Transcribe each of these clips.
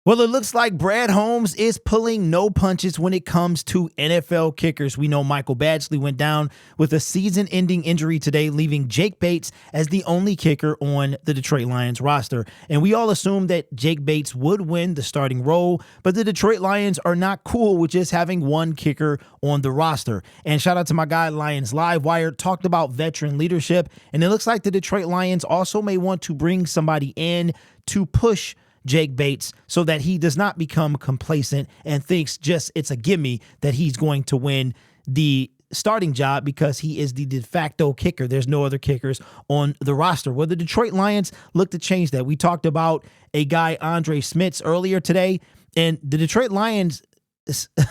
Well, it looks like Brad Holmes is pulling no punches when it comes to NFL kickers. We know Michael Badgley went down with a season-ending injury today, leaving Jake Bates as the only kicker on the Detroit Lions roster. And we all assumed that Jake Bates would win the starting role, but the Detroit Lions are not cool with just having one kicker on the roster. And shout out to my guy, Lions Live Wire, talked about veteran leadership, and it looks like the Detroit Lions also may want to bring somebody in to push Jake Bates so that he does not become complacent and thinks just it's a gimme that he's going to win the starting job because he is the de facto kicker. There's no other kickers on the roster. Well, the Detroit Lions look to change that. We talked about a guy, Andre Smits, earlier today, and the Detroit Lions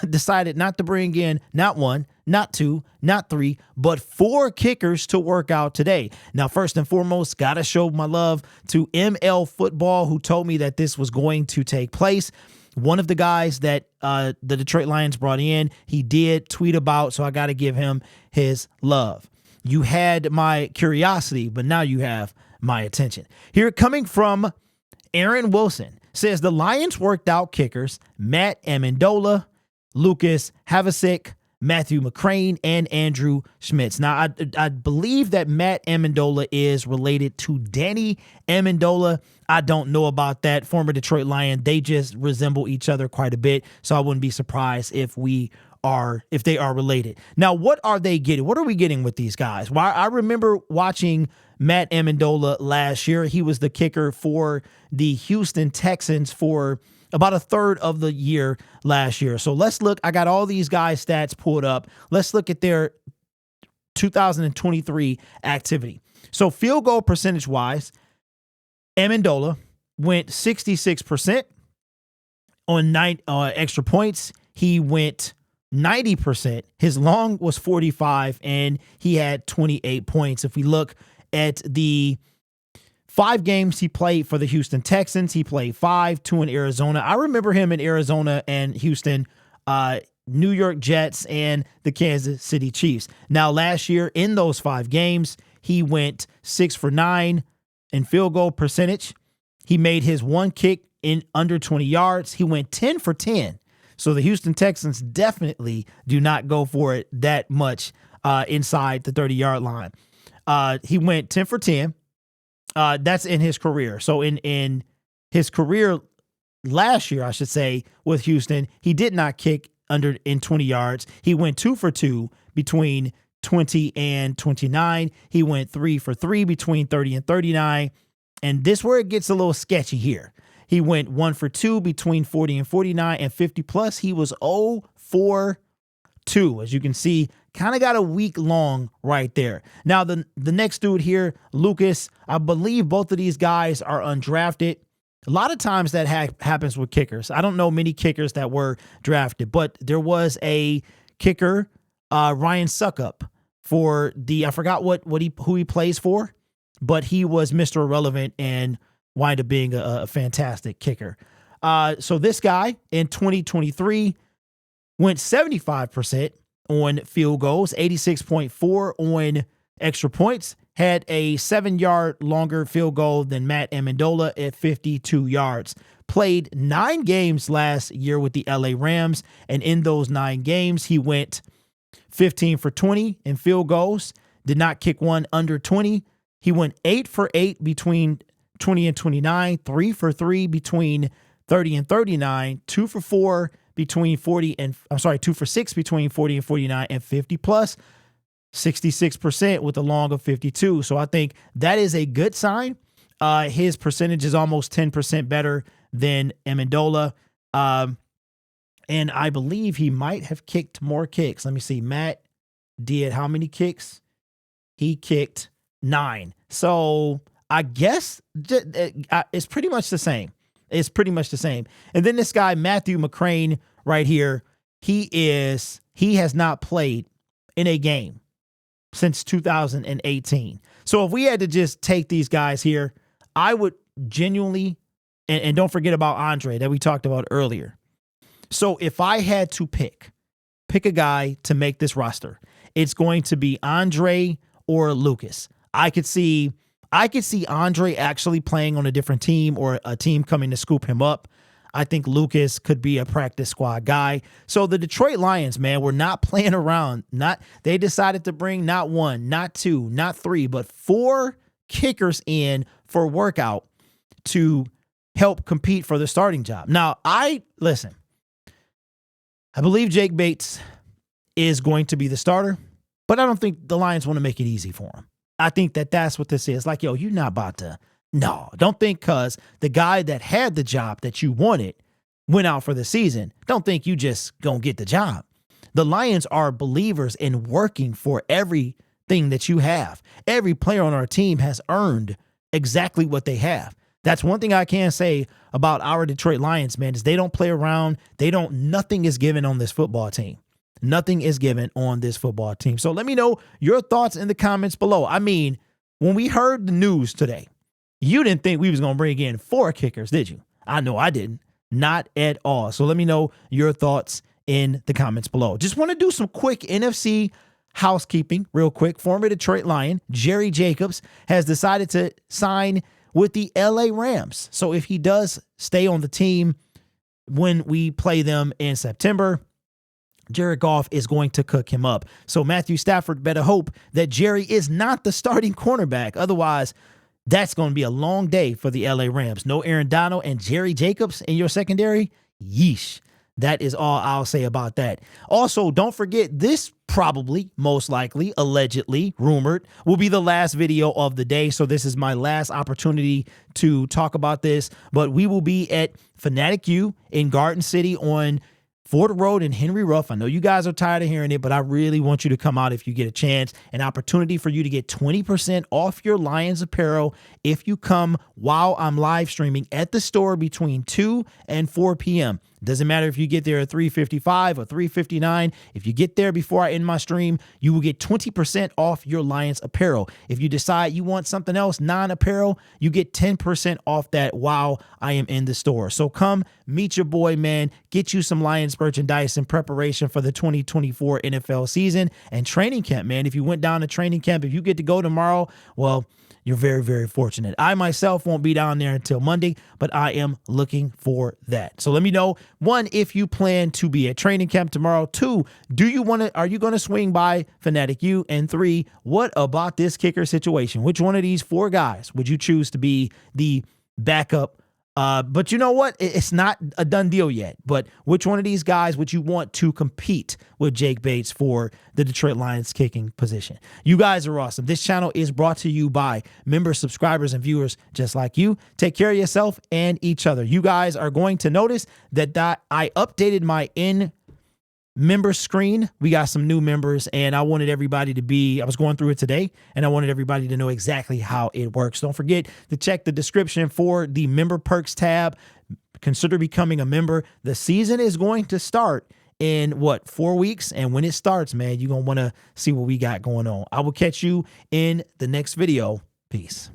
decided not to bring in not one, not two, not three, but four kickers to work out today. Now, first and foremost, got to show my love to ML Football, who told me that this was going to take place. One of the guys that the Detroit Lions brought in, he did tweet about, so I got to give him his love. You had my curiosity, but now you have my attention. Here, coming from Aaron Wilson, says the Lions worked out kickers Matt Ammendola, Lucas Havrisik, Matthew McCrane, and Andrew Schmitz. Now, I believe that Matt Ammendola is related to Danny Ammendola. I don't know about that. Former Detroit Lion, they just resemble each other quite a bit, so I wouldn't be surprised if they are related. Now, what are they getting? What are we getting with these guys? Well, I remember watching Matt Ammendola last year. He was the kicker for the Houston Texans for about a third of the year last year. So let's look. I got all these guys' stats pulled up. Let's look at their 2023 activity. So field goal percentage wise, Ammendola went 66% on 9 extra points. He went 90%. His long was 45, and he had 28 points. If we look at the 5 games he played for the Houston Texans, he played 5, 2 in Arizona. I remember him in Arizona and Houston, New York Jets, and the Kansas City Chiefs. Now, last year in those 5 games, he went 6 for 9 in field goal percentage. He made his one kick in under 20 yards. He went 10 for 10. So the Houston Texans definitely do not go for it that much inside the 30-yard line. He went 10 for 10. That's in his career. So in his career last year, I should say, with Houston, he did not kick under in 20 yards. He went 2 for 2 between 20 and 29. He went 3 for 3 between 30 and 39. And this where it gets a little sketchy here. He went 1 for 2 between 40 and 49 and 50 plus. He was 0 for 2. As you can see, kind of got a week long right there. Now, the next dude here, Lucas, I believe both of these guys are undrafted. A lot of times that happens with kickers. I don't know many kickers that were drafted, but there was a kicker, Ryan Suckup, for the, I forgot who he plays for, but he was Mr. Irrelevant and wind up being a fantastic kicker. So this guy in 2023 went 75% on field goals, 86.4 on extra points, had a 7-yard longer field goal than Matt Ammendola at 52 yards. Played 9 games last year with the LA Rams, and in those 9 games, he went 15 for 20 in field goals, did not kick one under 20. He went 8 for 8 between 20 and 29, 3 for 3 between 30 and 39, 2 for 4 between 40 and, 2 for 6 between 40 and 49 and 50 plus, 66% with a long of 52. So I think that is a good sign. His percentage is almost 10% better than Ammendola. And I believe he might have kicked more kicks. Let me see. Matt did how many kicks? He kicked 9. So I guess it's pretty much the same. It's pretty much the same. And then this guy, Matthew McCrane, right here, he has not played in a game since 2018. So if we had to just take these guys here, I would genuinely, and don't forget about Andre that we talked about earlier. So if I had to pick a guy to make this roster, it's going to be Andre or Lucas. I could see Andre actually playing on a different team or a team coming to scoop him up. I think Lucas could be a practice squad guy. So the Detroit Lions, man, were not playing around. They decided to bring not 1, not 2, not 3, but 4 kickers in for workout to help compete for the starting job. Now, I believe Jake Bates is going to be the starter, but I don't think the Lions want to make it easy for him. I think that's what this is. Like, yo, you're not about to. No, don't think because the guy that had the job that you wanted went out for the season. Don't think you just gonna get the job. The Lions are believers in working for everything that you have. Every player on our team has earned exactly what they have. That's one thing I can say about our Detroit Lions, man, is they don't play around. Nothing is given on this football team. Nothing is given on this football team. So let me know your thoughts in the comments below. I mean, when we heard the news today, you didn't think we was going to bring in 4 kickers, did you? I know I didn't. Not at all. So let me know your thoughts in the comments below. Just want to do some quick NFC housekeeping real quick. Former Detroit Lion, Jerry Jacobs, has decided to sign with the LA Rams. So if he does stay on the team when we play them in September, Jared Goff is going to cook him up. So Matthew Stafford better hope that Jerry is not the starting cornerback. Otherwise, that's going to be a long day for the LA Rams. No Aaron Donald and Jerry Jacobs in your secondary? Yeesh. That is all I'll say about that. Also, don't forget, this probably, most likely, allegedly, rumored, will be the last video of the day. So this is my last opportunity to talk about this. But we will be at FATHEAD in Garden City on Ford Road and Henry Ruff. I know you guys are tired of hearing it, but I really want you to come out if you get a chance. An opportunity for you to get 20% off your Lions apparel if you come while I'm live streaming at the store between 2 and 4 p.m. Doesn't matter if you get there at 3:55 or 3:59. If you get there before I end my stream, you will get 20% off your Lions apparel. If you decide you want something else, non-apparel, you get 10% off that while I am in the store. So come meet your boy, man. Get you some Lions merchandise in preparation for the 2024 NFL season and training camp, man. If you went down to training camp, if you get to go tomorrow, well, you're very, very fortunate. I myself won't be down there until Monday, but I am looking for that. So let me know, 1, if you plan to be at training camp tomorrow. 2, are you going to swing by FATHEAD? And 3, what about this kicker situation? Which one of these 4 guys would you choose to be the backup? But you know what? It's not a done deal yet. But which one of these guys would you want to compete with Jake Bates for the Detroit Lions kicking position? You guys are awesome. This channel is brought to you by members, subscribers, and viewers just like you. Take care of yourself and each other. You guys are going to notice that I updated my member screen. We got some new members, and I wanted everybody I was going through it today, and I wanted everybody to know exactly how it works. Don't forget to check the description for the member perks tab. Consider becoming a member. The season is going to start in 4 weeks, and when it starts, man, you're going to want to see what we got going on. I will catch you in the next video. Peace.